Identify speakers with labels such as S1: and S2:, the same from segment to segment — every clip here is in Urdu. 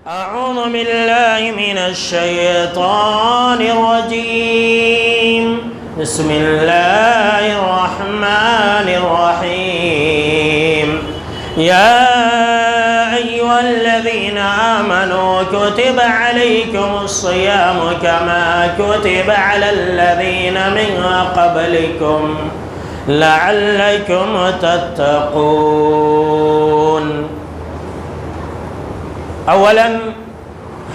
S1: أعوذ بالله من الشيطان الرجيم بسم الله الرحمن الرحيم يا أيها الذين آمنوا كتب عليكم الصيام كما كتب على الذين من قبلكم لعلكم تتقون۔ اولاً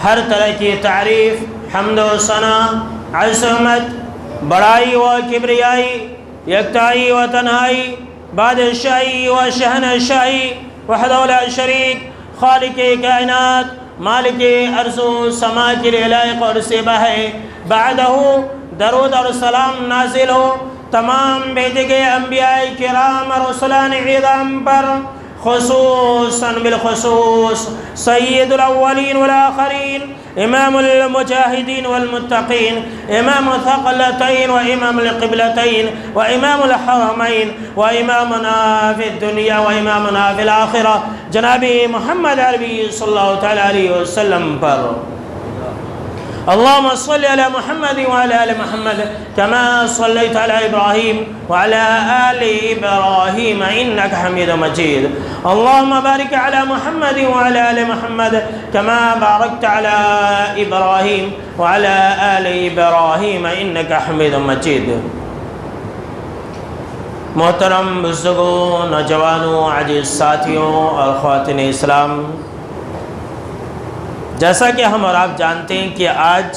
S1: ہر طرح کی تعریف، حمد و ثنا، عظمت، بڑائی و کبریائی، یکتائی و تنہائی، بادشاہی و شہنشاہی، وحدہ لا شریک، خالق کائنات، مالک ارض و سما کے لیے لائق اور سبا ہے۔ بعدہ درود اور سلام نازل ہو تمام بھیجے گئے انبیاء کرام اور رسولان عظام پر، خصوصاً بالخصوص سید الاولین والآخرین، امام المجاہدین والمتقین، امام الثقلتین و امام القبلتین و امام الحرمین و امامنا فی الدنیا و امامنا فی الآخرہ جناب محمد عربی صلی اللہ تعالی علیہ وسلم پر۔ اللهم صل على محمد وعلى آل محمد كما صليت على إبراهيم وعلى آل إبراهيم إنك حميد مجيد۔ اللهم بارك على محمد وعلى آل محمد كما باركت على إبراهيم وعلى آل إبراهيم إنك حميد مجيد۔ محترم بزرگوں، نوجوانوں، عزیز ساتھیوں اور خواتین اسلام، جیسا کہ ہم اور آپ جانتے ہیں کہ آج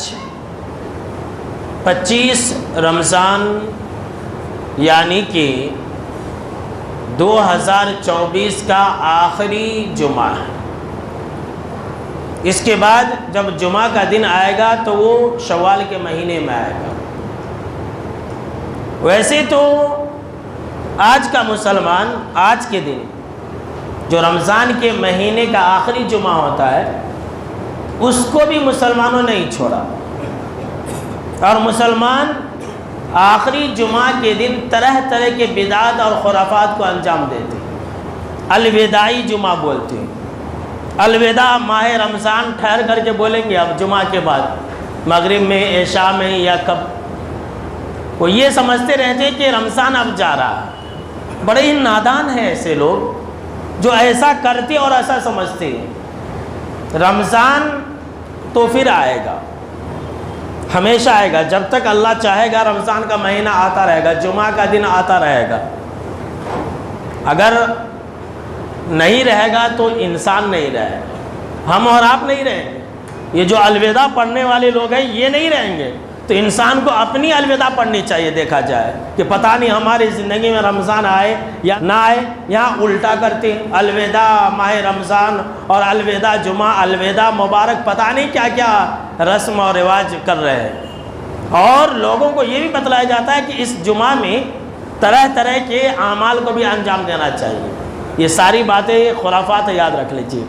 S1: 25 رمضان یعنی کہ 2024 کا آخری جمعہ ہے۔ اس کے بعد جب جمعہ کا دن آئے گا تو وہ شوال کے مہینے میں آئے گا۔ ویسے تو آج کا مسلمان آج کے دن جو رمضان کے مہینے کا آخری جمعہ ہوتا ہے اس کو بھی مسلمانوں نے نہیں چھوڑا، اور مسلمان آخری جمعہ کے دن طرح طرح کے بدعات اور خرافات کو انجام دیتے ہیں۔ الوداعی جمعہ بولتے ہیں، الوداع ماہ رمضان ٹھہر کر کے بولیں گے اب جمعہ کے بعد، مغرب میں، عشاء میں یا کب۔ وہ یہ سمجھتے رہتے ہیں کہ رمضان اب جا رہا ہے۔ بڑے ہی نادان ہیں ایسے لوگ جو ایسا کرتے اور ایسا سمجھتے ہیں۔ رمضان تو پھر آئے گا، ہمیشہ آئے گا، جب تک اللہ چاہے گا رمضان کا مہینہ آتا رہے گا، جمعہ کا دن آتا رہے گا۔ اگر نہیں رہے گا تو انسان نہیں رہے گا، ہم اور آپ نہیں رہیں گے۔ یہ جو الوداع پڑھنے والے لوگ ہیں یہ نہیں رہیں گے، تو انسان کو اپنی الوداع پڑھنی چاہیے۔ دیکھا جائے کہ پتہ نہیں ہماری زندگی میں رمضان آئے یا نہ آئے، یہاں الٹا کرتے ہیں، الوداع ماہ رمضان اور الوداع جمعہ، الوداع مبارک، پتہ نہیں کیا کیا رسم اور رواج کر رہے ہیں۔ اور لوگوں کو یہ بھی بتلایا جاتا ہے کہ اس جمعہ میں طرح طرح کے اعمال کو بھی انجام دینا چاہیے۔ یہ ساری باتیں خرافات یاد رکھ لیجیے۔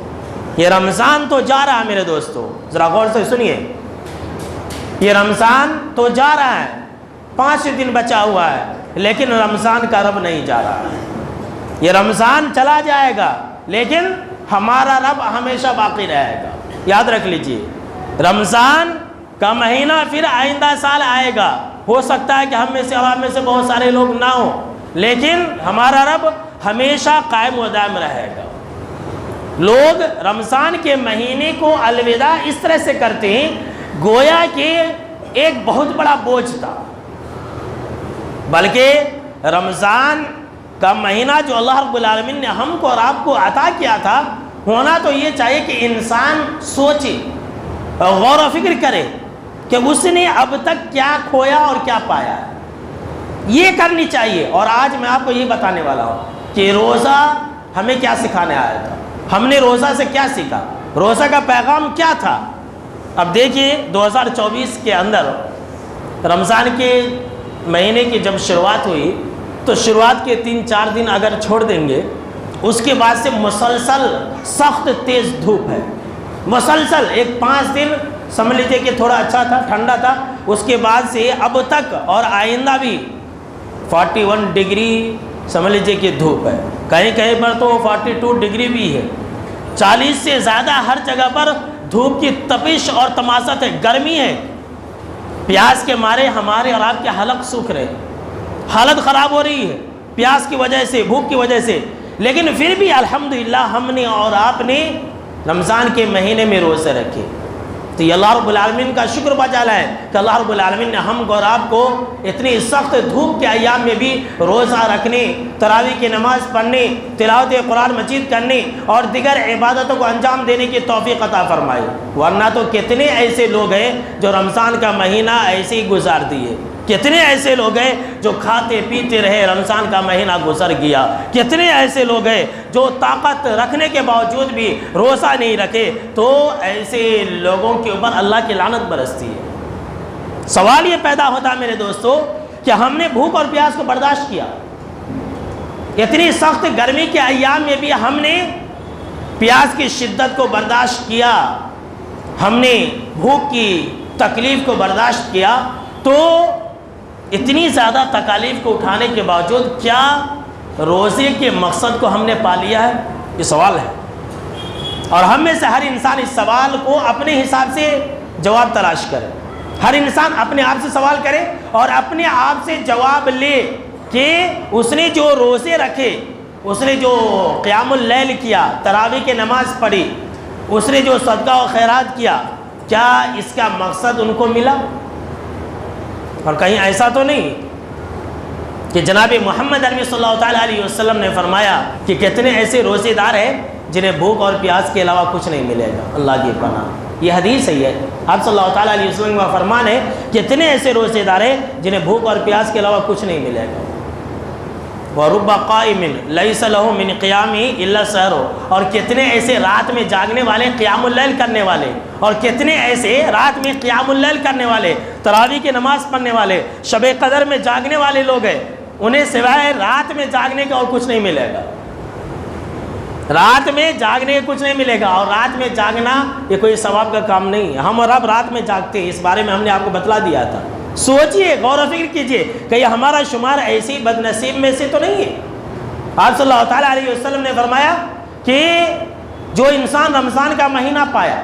S1: یہ رمضان تو جا رہا ہے میرے دوستو، ذرا غور سے سنیے، یہ رمضان تو جا رہا ہے، 5 دن بچا ہوا ہے، لیکن رمضان کا رب نہیں جا رہا ہے۔ یہ رمضان چلا جائے گا لیکن ہمارا رب ہمیشہ باقی رہے گا۔ یاد رکھ لیجئے، رمضان کا مہینہ پھر آئندہ سال آئے گا، ہو سکتا ہے کہ ہم میں سے بہت سارے لوگ نہ ہوں، لیکن ہمارا رب ہمیشہ قائم و دائم رہے گا۔ لوگ رمضان کے مہینے کو الوداع اس طرح سے کرتے ہیں گویا کہ ایک بہت بڑا بوجھ تھا، بلکہ رمضان کا مہینہ جو اللہ رب العالمین نے ہم کو اور آپ کو عطا کیا تھا، ہونا تو یہ چاہیے کہ انسان سوچے، غور و فکر کرے کہ اس نے اب تک کیا کھویا اور کیا پایا ہے، یہ کرنی چاہیے۔ اور آج میں آپ کو یہ بتانے والا ہوں کہ روزہ ہمیں کیا سکھانے آیا تھا، ہم نے روزہ سے کیا سیکھا، روزہ کا پیغام کیا تھا۔ اب دیکھیے 2024 کے اندر رمضان کے مہینے کی جب شروعات ہوئی تو شروعات کے 3-4 دن اگر چھوڑ دیں گے، اس کے بعد سے مسلسل سخت تیز دھوپ ہے، مسلسل 1-5 دن سمجھ لیجیے کہ تھوڑا اچھا تھا، ٹھنڈا تھا، اس کے بعد سے اب تک اور آئندہ بھی 41 ڈگری سمجھ لیجیے کہ دھوپ ہے، کہیں کہیں پر تو 42 ڈگری بھی ہے، 40 سے زیادہ ہر جگہ پر دھوپ کی تپش اور تماست ہے، گرمی ہے، پیاس کے مارے ہمارے اور آپ کے حلق سوکھ رہے ہیں، حالت خراب ہو رہی ہے پیاس کی وجہ سے، بھوک کی وجہ سے، لیکن پھر بھی الحمدللہ ہم نے اور آپ نے رمضان کے مہینے میں روزے رکھے۔ تو یہ اللہ رب العالمین کا شکر بجالا ہے کہ اللہ رب العالمین نے ہم کو اور آپ کو اتنی سخت دھوپ کے ایام میں بھی روزہ رکھنے، تراویح کی نماز پڑھنے، تلاوت قرآن مجید کرنے اور دیگر عبادتوں کو انجام دینے کی توفیق عطا فرمائے۔ ورنہ تو کتنے ایسے لوگ ہیں جو رمضان کا مہینہ ایسے ہی گزار دیے، کتنے ایسے لوگ ہیں جو کھاتے پیتے رہے، رمضان کا مہینہ گزر گیا، کتنے ایسے لوگ ہیں جو طاقت رکھنے کے باوجود بھی روزہ نہیں رکھے، تو ایسے لوگوں کے اوپر اللہ کی لعنت برستی ہے۔ سوال یہ پیدا ہوتا ہے میرے دوستو کہ ہم نے بھوک اور پیاس کو برداشت کیا، اتنی سخت گرمی کے ایام میں بھی ہم نے پیاس کی شدت کو برداشت کیا، ہم نے بھوک کی تکلیف کو برداشت کیا، تو اتنی زیادہ تکالیف کو اٹھانے کے باوجود کیا روزے کے مقصد کو ہم نے پا لیا ہے؟ یہ سوال ہے، اور ہم میں سے ہر انسان اس سوال کو اپنے حساب سے جواب تلاش کرے، ہر انسان اپنے آپ سے سوال کرے اور اپنے آپ سے جواب لے کہ اس نے جو روزے رکھے، اس نے جو قیام اللیل کیا، تراویح کی نماز پڑھی، اس نے جو صدقہ و خیرات کیا، کیا اس کا مقصد ان کو ملا؟ اور کہیں ایسا تو نہیں کہ جناب محمد عربی صلی اللہ تعالیٰ علیہ وسلم نے فرمایا کہ کتنے ایسے روزے دار ہیں جنہیں بھوک اور پیاس کے علاوہ کچھ نہیں ملے گا، اللہ کی پناہ، یہ حدیث صحیح ہے، آپ صلی اللہ تعالیٰ علیہ وسلم کا فرمان ہے کتنے ایسے روزے دار ہیں جنہیں بھوک اور پیاس کے علاوہ کچھ نہیں ملے گا۔ وَرُبَّ قَائِمٍ لَيْسَ لَهُ مِنْ قِيَامِهِ إِلَّا سَحْرٌ، اور کتنے ایسے رات میں جاگنے والے، قیام اللیل کرنے والے، اور کتنے ایسے رات میں قیام اللیل کرنے والے، تراویح کی نماز پڑھنے والے، شب قدر میں جاگنے والے لوگ ہیں، انہیں سوائے رات میں جاگنے کا اور کچھ نہیں ملے گا، رات میں جاگنے کا کچھ نہیں ملے گا۔ اور رات میں جاگنا یہ کوئی ثواب کا کام نہیں ہے، ہم اور اب رات میں جاگتے ہیں، اس بارے میں ہم نے آپ کو بتلا دیا تھا۔ سوچئے، غور و فکر کیجئے کہ یہ ہمارا شمار ایسی بد نصیب میں سے تو نہیں ہے۔ آپ صلی اللہ تعالیٰ علیہ وسلم نے فرمایا کہ جو انسان رمضان کا مہینہ پایا،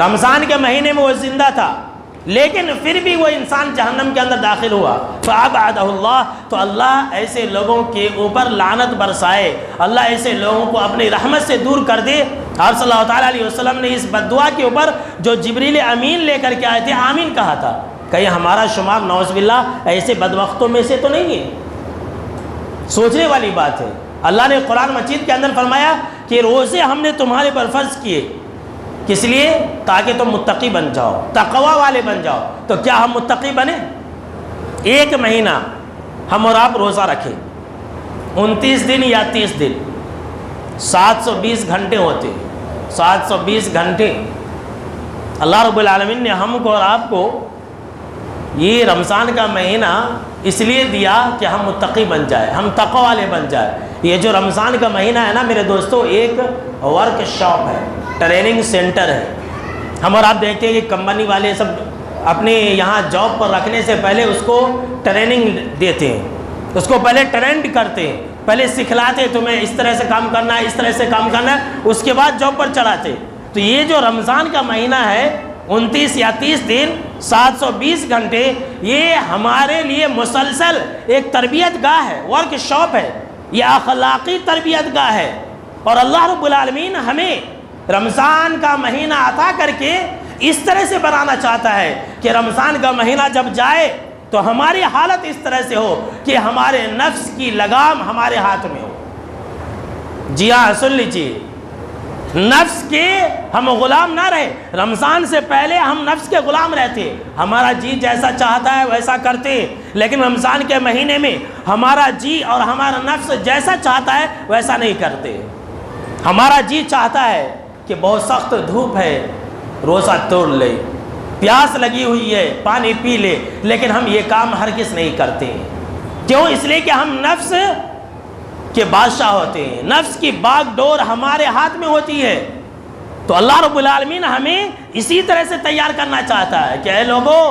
S1: رمضان کے مہینے میں وہ زندہ تھا، لیکن پھر بھی وہ انسان جہنم کے اندر داخل ہوا، فَأَبْعَدَهُ اللَّهُ، تو اللہ ایسے لوگوں کے اوپر لعنت برسائے، اللہ ایسے لوگوں کو اپنی رحمت سے دور کر دے۔ آپ صلی اللہ تعالیٰ علیہ وسلم نے اس بددعا کے اوپر جو جبریل امین لے کر کے آئے تھے، آمین کہا تھا۔ کہیں ہمارا شمار نعوذ باللہ ایسے بدبختوں میں سے تو نہیں ہے؟ سوچنے والی بات ہے۔ اللہ نے قرآن مجید کے اندر فرمایا کہ روزے ہم نے تمہارے پر فرض کیے، کس لیے؟ تاکہ تم متقی بن جاؤ، تقوی والے بن جاؤ۔ تو کیا ہم متقی بنے؟ ایک مہینہ ہم اور آپ روزہ رکھیں، 29 دن یا 30 دن، 720 گھنٹے ہوتے، 720 گھنٹے اللہ رب العالمین نے ہم کو اور آپ کو یہ رمضان کا مہینہ اس لیے دیا کہ ہم متقی بن جائے، ہم تقوی والے بن جائے۔ یہ جو رمضان کا مہینہ ہے نا میرے دوستو، ایک ورک شاپ ہے، ٹریننگ سینٹر ہے۔ ہم اور آپ دیکھتے ہیں کہ کمپنی والے سب اپنے یہاں جاب پر رکھنے سے پہلے اس کو ٹریننگ دیتے ہیں، اس کو پہلے ٹرینڈ کرتے ہیں، پہلے سکھلاتے تمہیں اس طرح سے کام کرنا ہے، اس طرح سے کام کرنا ہے، اس کے بعد جاب پر چڑھاتے۔ تو یہ جو رمضان کا مہینہ ہے، 29 یا 30 دن، 720 گھنٹے، یہ ہمارے لیے مسلسل ایک تربیت گاہ ہے، ورک شاپ ہے، یہ اخلاقی تربیت گاہ ہے۔ اور اللہ رب العالمین ہمیں رمضان کا مہینہ عطا کر کے اس طرح سے بنانا چاہتا ہے کہ رمضان کا مہینہ جب جائے تو ہماری حالت اس طرح سے ہو کہ ہمارے نفس کی لگام ہمارے ہاتھ میں ہو۔ جی ہاں، سن لیجیے، نفس کے ہم غلام نہ رہے۔ رمضان سے پہلے ہم نفس کے غلام رہتے، ہمارا جی جیسا چاہتا ہے ویسا کرتے، لیکن رمضان کے مہینے میں ہمارا جی اور ہمارا نفس جیسا چاہتا ہے ویسا نہیں کرتے۔ ہمارا جی چاہتا ہے کہ بہت سخت دھوپ ہے، روزہ توڑ لے، پیاس لگی ہوئی ہے، پانی پی لے، لیکن ہم یہ کام ہرگز نہیں کرتے۔ کیوں؟ اس لیے کہ ہم نفس کے بادشاہ ہوتے ہیں، نفس کی باغ ڈور ہمارے ہاتھ میں ہوتی ہے۔ تو اللہ رب العالمین ہمیں اسی طرح سے تیار کرنا چاہتا ہے کہ اے لوگو،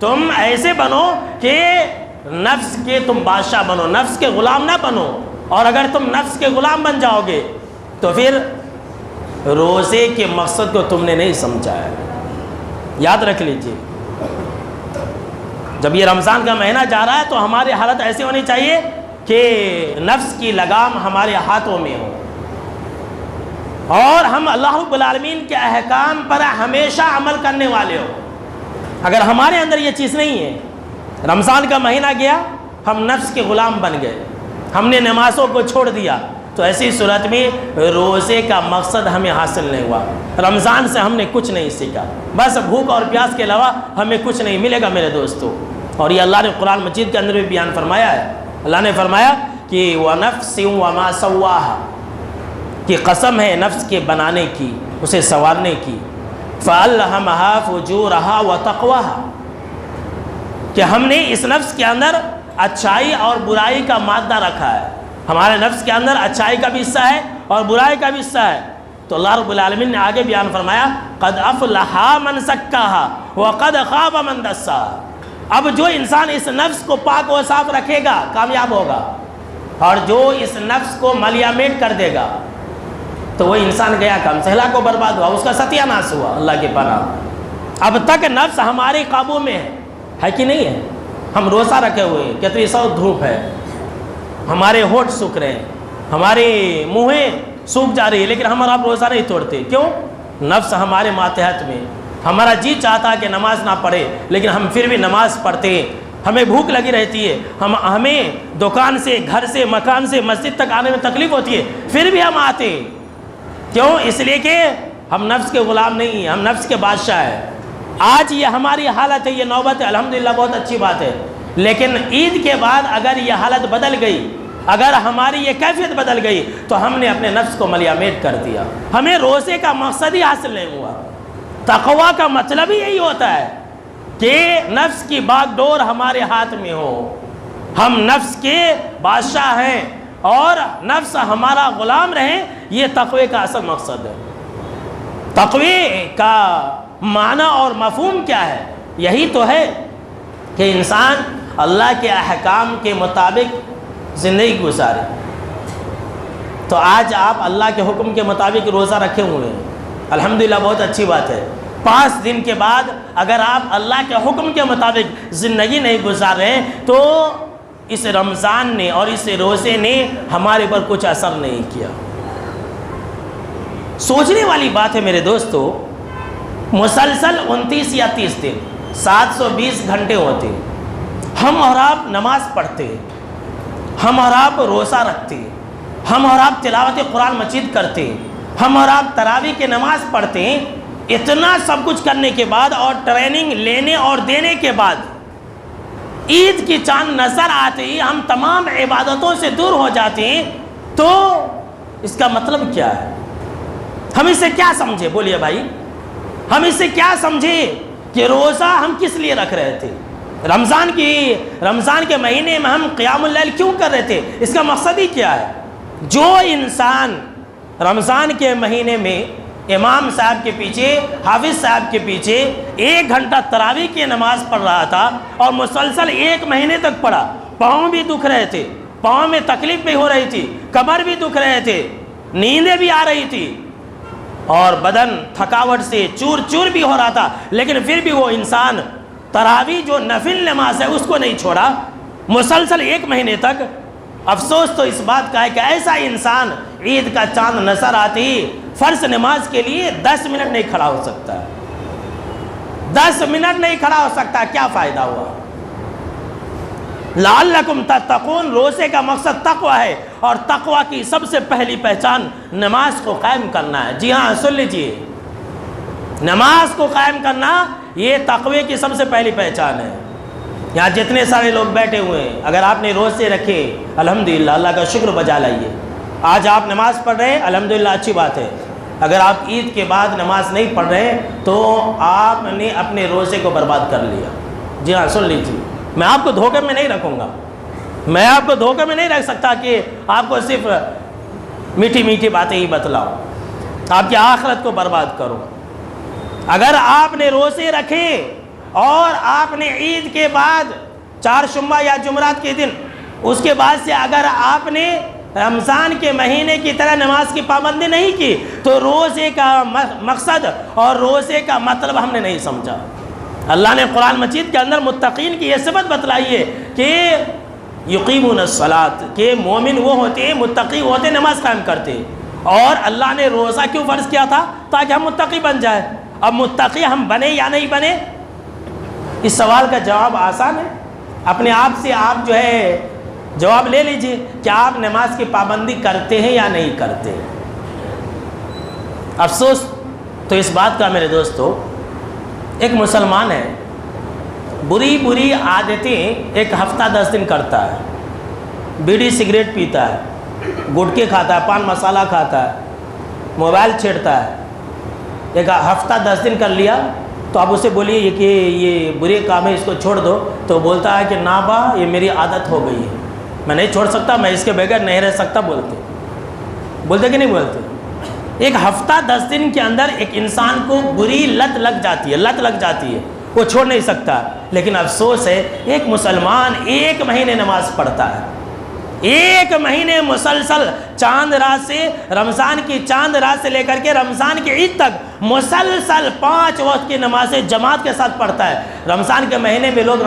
S1: تم ایسے بنو کہ نفس کے تم بادشاہ بنو، نفس کے غلام نہ بنو۔ اور اگر تم نفس کے غلام بن جاؤ گے تو پھر روزے کے مقصد کو تم نے نہیں سمجھا ہے۔ یاد رکھ لیجئے، جب یہ رمضان کا مہینہ جا رہا ہے تو ہماری حالت ایسی ہونی چاہیے کہ نفس کی لگام ہمارے ہاتھوں میں ہو، اور ہم اللہ رب العالمین کے احکام پر ہمیشہ عمل کرنے والے ہو۔ اگر ہمارے اندر یہ چیز نہیں ہے، رمضان کا مہینہ گیا، ہم نفس کے غلام بن گئے، ہم نے نمازوں کو چھوڑ دیا، تو ایسی صورت میں روزے کا مقصد ہمیں حاصل نہیں ہوا، رمضان سے ہم نے کچھ نہیں سیکھا، بس بھوک اور پیاس کے علاوہ ہمیں کچھ نہیں ملے گا میرے دوستو۔ اور یہ اللہ نے قرآن مجید کے اندر بھی بیان فرمایا ہے، اللہ نے فرمایا کہ وَنَفْسٍ وَمَا سَوَّاهَا، کہ قسم ہے نفس کے بنانے کی، اسے سنوارنے کی، فَأَلْهَمَهَا فُجُورَهَا وَتَقْوَاهَا، کہ ہم نے اس نفس کے اندر اچھائی اور برائی کا مادہ رکھا ہے، ہمارے نفس کے اندر اچھائی کا بھی حصہ ہے اور برائی کا بھی حصہ ہے۔ تو اللہ رب العالمین نے آگے بیان فرمایا قَدْ أَفْلَحَ مَنْ زَكَّاهَا وَقَدْ خَابَ مَنْ دَسَّاهَا، اب جو انسان اس نفس کو پاک و صاف رکھے گا کامیاب ہوگا، اور جو اس نفس کو ملیامیٹ کر دے گا تو وہ انسان گیا کام سے، ہلاک و برباد ہوا، اس کا ستیہ ناش ہوا، اللہ کے پناہ۔ اب تک نفس ہمارے قابو میں ہے کہ نہیں ہے؟ ہم روزہ رکھے ہوئے ہیں، کتنی سخت دھوپ ہے، ہمارے ہونٹ سوکھ رہے ہیں، ہمارے منہیں سوکھ جا رہی ہے، لیکن ہم اور آپ روزہ نہیں توڑتے، کیوں؟ نفس ہمارے ماتحت میں، ہمارا جی چاہتا ہے کہ نماز نہ پڑھے، لیکن ہم پھر بھی نماز پڑھتے ہیں، ہمیں بھوک لگی رہتی ہے، ہمیں دکان سے، گھر سے، مکان سے مسجد تک آنے میں تکلیف ہوتی ہے، پھر بھی ہم آتے ہیں، کیوں؟ اس لیے کہ ہم نفس کے غلام نہیں ہیں، ہم نفس کے بادشاہ ہیں۔ آج یہ ہماری حالت ہے، یہ نوبت ہے، الحمدللہ بہت اچھی بات ہے، لیکن عید کے بعد اگر یہ حالت بدل گئی، اگر ہماری یہ کیفیت بدل گئی تو ہم نے اپنے نفس کو ملیامیٹ کر دیا، ہمیں روزے کا مقصد ہی حاصل نہیں ہوا۔ تقویٰ کا مطلب ہی یہی ہوتا ہے کہ نفس کی باغ ڈور ہمارے ہاتھ میں ہو، ہم نفس کے بادشاہ ہیں اور نفس ہمارا غلام رہے، یہ تقوی کا اصل مقصد ہے۔ تقوی کا معنی اور مفہوم کیا ہے؟ یہی تو ہے کہ انسان اللہ کے احکام کے مطابق زندگی گزارے۔ تو آج آپ اللہ کے حکم کے مطابق روزہ رکھے ہوئے ہیں، الحمدللہ بہت اچھی بات ہے۔ 5 دن کے بعد اگر آپ اللہ کے حکم کے مطابق زندگی نہیں گزار رہے تو اس رمضان نے اور اس روزے نے ہمارے پر کچھ اثر نہیں کیا۔ سوچنے والی بات ہے میرے دوستو، مسلسل 29 یا 30 دن 720 گھنٹے ہوتے ہیں، ہم اور آپ نماز پڑھتے ہیں، ہم اور آپ روزہ رکھتے ہیں، ہم اور آپ تلاوت قرآن مجید کرتے ہیں، ہم اور آپ تراویح کی نماز پڑھتے ہیں، اتنا سب کچھ کرنے کے بعد اور ٹریننگ لینے اور دینے کے بعد عید کی چاند نظر آتے ہی ہم تمام عبادتوں سے دور ہو جاتے ہیں، تو اس کا مطلب کیا ہے؟ ہم اس سے کیا سمجھے؟ بولیے بھائی، ہم اس سے کیا سمجھے کہ روزہ ہم کس لیے رکھ رہے تھے؟ رمضان کے مہینے میں ہم قیام اللیل کیوں کر رہے تھے؟ اس کا مقصد ہی کیا ہے؟ جو انسان رمضان کے مہینے میں امام صاحب کے پیچھے، حافظ صاحب کے پیچھے 1 گھنٹہ تراویح کی نماز پڑھ رہا تھا اور مسلسل 1 مہینے تک پڑھا، پاؤں بھی دکھ رہے تھے، پاؤں میں تکلیف بھی ہو رہی تھی، کمر بھی دکھ رہے تھے، نیندیں بھی آ رہی تھی اور بدن تھکاوٹ سے چور چور بھی ہو رہا تھا، لیکن پھر بھی وہ انسان تراویح جو نفل نماز ہے اس کو نہیں چھوڑا مسلسل 1 مہینے تک۔ افسوس تو اس بات کا ہے کہ ایسا انسان عید کا چاند نظر آتی فرض نماز کے لیے 10 منٹ نہیں کھڑا ہو سکتا، 10 منٹ نہیں کھڑا ہو سکتا، کیا فائدہ ہوا؟ لعلکم تتقون، روزے کا مقصد تقوی ہے، اور تقوی کی سب سے پہلی پہچان نماز کو قائم کرنا ہے۔ جی ہاں، سن لیجئے، نماز کو قائم کرنا یہ تقوی کی سب سے پہلی پہچان ہے۔ یہاں جتنے سارے لوگ بیٹھے ہوئے ہیں، اگر آپ نے روزے رکھے الحمدللہ اللہ کا شکر بجا لائیے، آج آپ نماز پڑھ رہے ہیں الحمدللہ اچھی بات ہے۔ اگر آپ عید کے بعد نماز نہیں پڑھ رہے تو آپ نے اپنے روزے کو برباد کر لیا۔ جی ہاں، سن لیجیے، میں آپ کو دھوکے میں نہیں رکھوں گا، میں آپ کو دھوکے میں نہیں رکھ سکتا کہ آپ کو صرف میٹھی میٹھی باتیں ہی بتلاؤ، آپ کی آخرت کو برباد کرو۔ اگر آپ نے روزے رکھے اور آپ نے عید کے بعد چہارشنبہ یا جمعرات کے دن اس کے بعد سے اگر آپ نے رمضان کے مہینے کی طرح نماز کی پابندی نہیں کی تو روزے کا مقصد اور روزے کا مطلب ہم نے نہیں سمجھا۔ اللہ نے قرآن مجید کے اندر متقین کی یہ صفت بتلائی ہے کہ یقیمون الصلاۃ، کہ مومن وہ ہوتے ہیں، متقی ہوتے ہیں، نماز قائم کرتے ہیں۔ اور اللہ نے روزہ کیوں فرض کیا تھا؟ تاکہ ہم متقی بن جائیں۔ اب متقی ہم بنے یا نہیں بنے، اس سوال کا جواب آسان ہے، اپنے آپ سے آپ جو ہے جواب لے لیجئے، کیا آپ نماز کی پابندی کرتے ہیں یا نہیں کرتے؟ افسوس تو اس بات کا میرے دوستو، ایک مسلمان ہے، بری بری عادتیں ایک ہفتہ 10 دن کرتا ہے، بیڑی سگریٹ پیتا ہے، گٹکے کھاتا ہے، پان مسالہ کھاتا ہے، موبائل چھیڑتا ہے، ایک ہفتہ 10 دن کر لیا تو آپ اسے بولیے کہ یہ برے کام ہے، اس کو چھوڑ دو، تو بولتا ہے کہ نا با یہ میری عادت ہو گئی ہے، میں نہیں چھوڑ سکتا، میں اس کے بغیر نہیں رہ سکتا، بولتے کہ نہیں بولتے؟ ایک ہفتہ 10 دن کے اندر ایک انسان کو بری لت لگ جاتی ہے، وہ چھوڑ نہیں سکتا۔ لیکن افسوس ہے ایک مسلمان 1 مہینے نماز پڑھتا ہے، 1 مہینے مسلسل، چاند رات سے، رمضان کی چاند رات سے لے کر کے رمضان کی عید تک مسلسل 5 وقت کی نمازیں جماعت کے ساتھ پڑھتا ہے۔ رمضان کے مہینے میں لوگ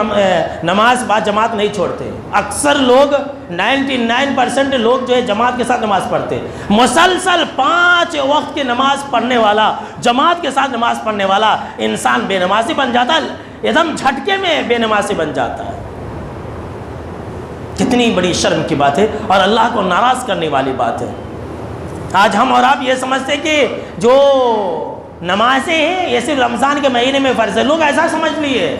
S1: نماز با جماعت نہیں چھوڑتے، اکثر لوگ 99% لوگ جو ہے جماعت کے ساتھ نماز پڑھتے ہیں۔ مسلسل 5 وقت کی نماز پڑھنے والا، جماعت کے ساتھ نماز پڑھنے والا انسان بے نمازی بن جاتا ہے، ایک دم جھٹکے میں بے نمازی بن جاتا ہے۔ کتنی بڑی شرم کی بات ہے اور اللہ کو ناراض کرنے والی بات ہے۔ آج ہم اور آپ یہ سمجھتے کہ جو نمازیں ہیں یہ صرف رمضان کے مہینے میں فرض ہے، لوگ ایسا سمجھ لیے۔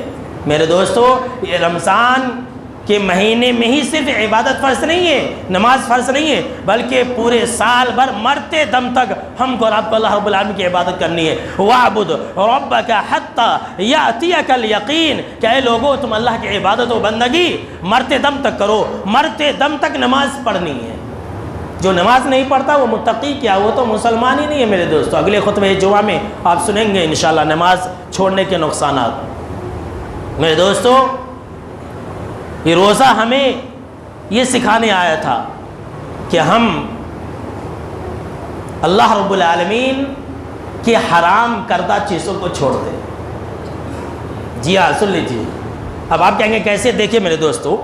S1: میرے دوستو، یہ رمضان کے مہینے میں ہی صرف عبادت فرض نہیں ہے، نماز فرض نہیں ہے، بلکہ پورے سال بھر مرتے دم تک ہم کو اور آپ کو اللہ رب العالمین کی عبادت کرنی ہے۔ وَاعْبُدْ رَبَّكَ حَتَّى يَأْتِيَكَ الْيَقِينُ، کہ اے لوگو تم اللہ کی عبادت و بندگی مرتے دم تک کرو، مرتے دم تک نماز پڑھنی ہے۔ جو نماز نہیں پڑھتا وہ متقی کیا، وہ تو مسلمان ہی نہیں ہے میرے دوستو۔ اگلے خطبہ جمعہ میں آپ سنیں گے انشاءاللہ نماز چھوڑنے کے نقصانات۔ میرے دوستو، یہ روزہ ہمیں یہ سکھانے آیا تھا کہ ہم اللہ رب العالمین کی حرام کردہ چیزوں کو چھوڑ دیں۔ جی ہاں، سن لیجیے۔ اب آپ کہیں گے کیسے؟ دیکھیں میرے دوستو،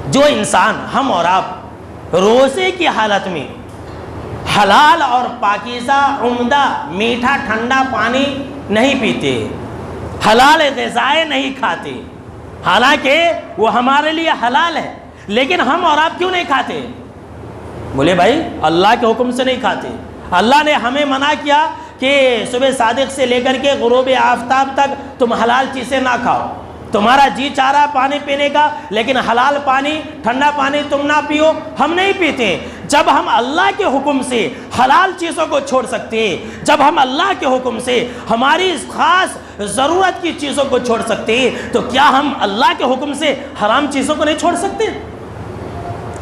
S1: جو انسان، ہم اور آپ روزے کی حالت میں حلال اور پاکیزہ عمدہ میٹھا ٹھنڈا پانی نہیں پیتے، حلال غذائیں نہیں کھاتے، حالانکہ وہ ہمارے لیے حلال ہے، لیکن ہم اور آپ کیوں نہیں کھاتے؟ بولے بھائی اللہ کے حکم سے نہیں کھاتے۔ اللہ نے ہمیں منع کیا کہ صبح صادق سے لے کر کے غروب آفتاب تک تم حلال چیزیں نہ کھاؤ، تمہارا جی چاہ رہا پانی پینے کا، لیکن حلال پانی، ٹھنڈا پانی تم نہ پیو، ہم نہیں پیتے۔ جب ہم اللہ کے حکم سے حلال چیزوں کو چھوڑ سکتے ہیں، جب ہم اللہ کے حکم سے ہماری خاص ضرورت کی چیزوں کو چھوڑ سکتے ہیں، تو کیا ہم اللہ کے حکم سے حرام چیزوں کو نہیں چھوڑ سکتے؟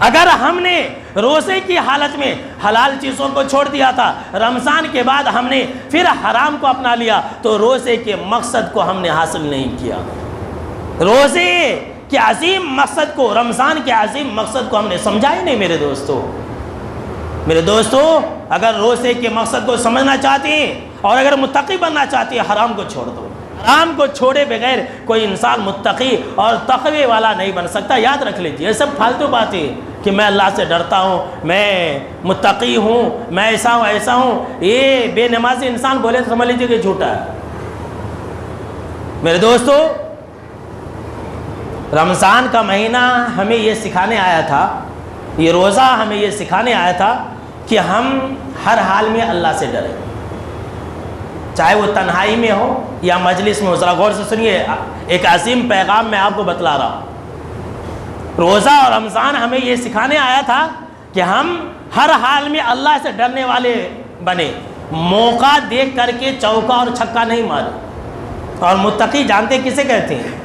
S1: اگر ہم نے روزے کی حالت میں حلال چیزوں کو چھوڑ دیا تھا، رمضان کے بعد ہم نے پھر حرام کو اپنا لیا، تو روزے کے مقصد کو ہم نے حاصل نہیں کیا۔ روزے کے عظیم مقصد کو، رمضان کے عظیم مقصد کو ہم نے سمجھا ہی نہیں میرے دوستو۔ میرے دوستو، اگر روزے کے مقصد کو سمجھنا چاہتے ہیں اور اگر متقی بننا چاہتے ہیں، حرام کو چھوڑ دو۔ حرام کو چھوڑے بغیر کوئی انسان متقی اور تقوی والا نہیں بن سکتا۔ یاد رکھ لیجیے، یہ سب فالتو باتیں کہ میں اللہ سے ڈرتا ہوں، میں متقی ہوں، میں ایسا ہوں، یہ بے نمازی انسان بولے تو سمجھ لیجیے کہ جھوٹا ہے۔ میرے دوستو، رمضان کا مہینہ ہمیں یہ سکھانے آیا تھا، یہ روزہ ہمیں یہ سکھانے آیا تھا کہ ہم ہر حال میں اللہ سے ڈریں، چاہے وہ تنہائی میں ہو یا مجلس میں ہو۔ ذرا غور سے سنیے، ایک عظیم پیغام میں آپ کو بتلا رہا ہوں۔ روزہ اور رمضان ہمیں یہ سکھانے آیا تھا کہ ہم ہر حال میں اللہ سے ڈرنے والے بنے، موقع دیکھ کر کے چوکا اور چھکا نہیں مارے۔ اور متقی جانتے کسے کہتے ہیں؟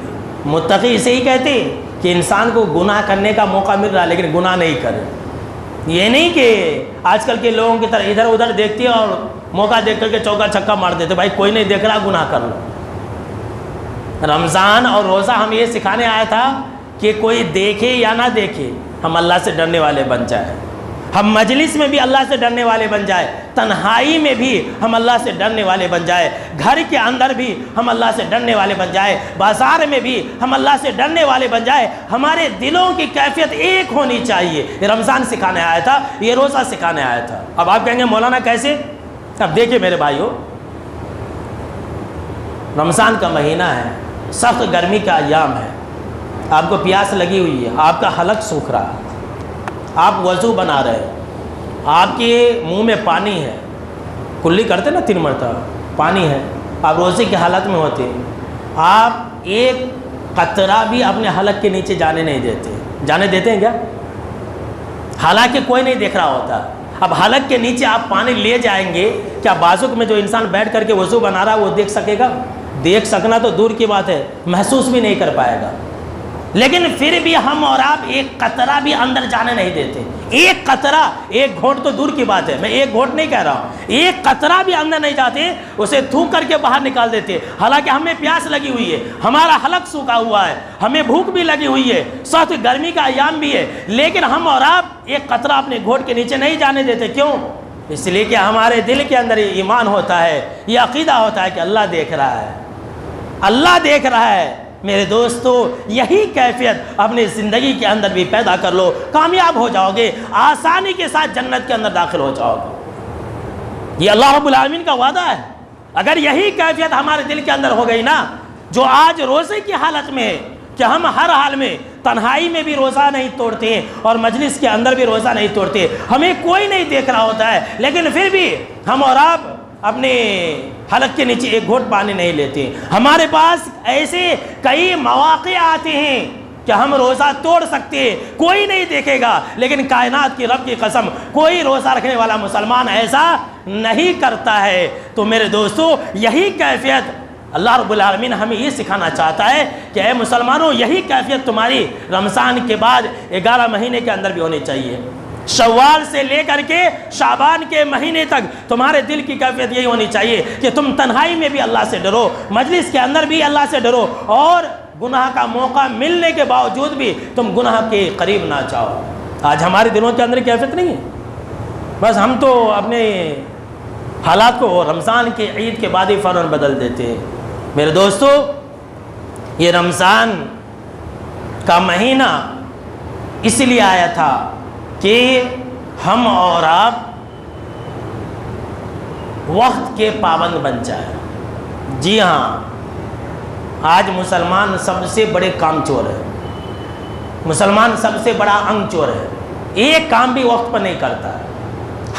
S1: متقی اسے ہی کہتے ہیں کہ انسان کو گناہ کرنے کا موقع مل رہا لیکن گناہ نہیں کرے۔ یہ نہیں کہ آج کل کے لوگوں کی طرح ادھر ادھر دیکھتی ہے اور موقع دیکھ کر کے چوکا چھکا مار دیتے، بھائی کوئی نہیں دیکھ رہا، گناہ کر لو۔ رمضان اور روزہ ہم یہ سکھانے آیا تھا کہ کوئی دیکھے یا نہ دیکھے، ہم اللہ سے ڈرنے والے بن جائیں۔ ہم مجلس میں بھی اللہ سے ڈرنے والے بن جائے، تنہائی میں بھی ہم اللہ سے ڈرنے والے بن جائے، گھر کے اندر بھی ہم اللہ سے ڈرنے والے بن جائے، بازار میں بھی ہم اللہ سے ڈرنے والے بن جائے۔ ہمارے دلوں کی کیفیت ایک ہونی چاہیے۔ یہ رمضان سکھانے آیا تھا، یہ روزہ سکھانے آیا تھا۔ اب آپ کہیں گے مولانا کیسے؟ اب دیکھیں میرے بھائیو، رمضان کا مہینہ ہے، سخت گرمی کا ایام ہے، آپ کو پیاس لگی ہوئی ہے، آپ کا حلق سوکھ رہا ہے، آپ وضو بنا رہے ہیں، آپ کے منہ میں پانی ہے، کلی کرتے نا 3 مرتبہ، پانی ہے، آپ روزے کی حالت میں ہوتے ہیں، آپ ایک قطرہ بھی اپنے حلق کے نیچے جانے نہیں دیتے۔ جانے دیتے ہیں کیا؟ حالانکہ کوئی نہیں دیکھ رہا ہوتا۔ اب حلق کے نیچے آپ پانی لے جائیں گے، کیا بازوق میں جو انسان بیٹھ کر کے وضو بنا رہا ہے وہ دیکھ سکے گا؟ دیکھ سکنا تو دور کی بات ہے، محسوس بھی نہیں کر پائے گا۔ لیکن پھر بھی ہم اور آپ ایک قطرہ بھی اندر جانے نہیں دیتے۔ ایک قطرہ، ایک گھونٹ تو دور کی بات ہے، میں ایک گھونٹ نہیں کہہ رہا ہوں، ایک قطرہ بھی اندر نہیں جاتے، اسے تھوک کر کے باہر نکال دیتے۔ حالانکہ ہمیں پیاس لگی ہوئی ہے، ہمارا حلق سوکھا ہوا ہے، ہمیں بھوک بھی لگی ہوئی ہے، سخت گرمی کا ایام بھی ہے، لیکن ہم اور آپ ایک قطرہ اپنے گھونٹ کے نیچے نہیں جانے دیتے۔ کیوں؟ اس لیے کہ ہمارے دل کے اندر یہ ایمان ہوتا ہے، یہ عقیدہ ہوتا ہے کہ اللہ دیکھ رہا ہے، اللہ دیکھ رہا ہے۔ میرے دوستو، یہی کیفیت اپنی زندگی کے اندر بھی پیدا کر لو، کامیاب ہو جاؤ گے، آسانی کے ساتھ جنت کے اندر داخل ہو جاؤ گے۔ یہ اللہ رب العالمین کا وعدہ ہے۔ اگر یہی کیفیت ہمارے دل کے اندر ہو گئی نا، جو آج روزے کی حالت میں ہے کہ ہم ہر حال میں تنہائی میں بھی روزہ نہیں توڑتے ہیں اور مجلس کے اندر بھی روزہ نہیں توڑتے، ہمیں کوئی نہیں دیکھ رہا ہوتا ہے، لیکن پھر بھی ہم اور آپ اپنے حلق کے نیچے ایک گھونٹ پانی نہیں لیتے۔ ہمارے پاس ایسے کئی مواقع آتے ہیں کہ ہم روزہ توڑ سکتے ہیں، کوئی نہیں دیکھے گا، لیکن کائنات کی رب کی قسم کوئی روزہ رکھنے والا مسلمان ایسا نہیں کرتا ہے۔ تو میرے دوستو، یہی کیفیت اللہ رب العالمین ہمیں یہ سکھانا چاہتا ہے کہ اے مسلمانوں، یہی کیفیت تمہاری رمضان کے بعد 11 مہینے کے اندر بھی ہونی چاہیے۔ شوال سے لے کر کے شعبان کے مہینے تک تمہارے دل کی کیفیت یہی ہونی چاہیے کہ تم تنہائی میں بھی اللہ سے ڈرو، مجلس کے اندر بھی اللہ سے ڈرو، اور گناہ کا موقع ملنے کے باوجود بھی تم گناہ کے قریب نہ جاؤ۔ آج ہمارے دلوں کے اندر کیفیت نہیں ہے، بس ہم تو اپنے حالات کو رمضان کے عید کے بعد ہی فوراً بدل دیتے ہیں۔ میرے دوستو، یہ رمضان کا مہینہ اس لیے آیا تھا کہ ہم اور آپ وقت کے پابند بن جائیں۔ جی ہاں، آج مسلمان سب سے بڑے کام چور ہے، مسلمان سب سے بڑا انگ چور ہے، ایک کام بھی وقت پر نہیں کرتا ہے،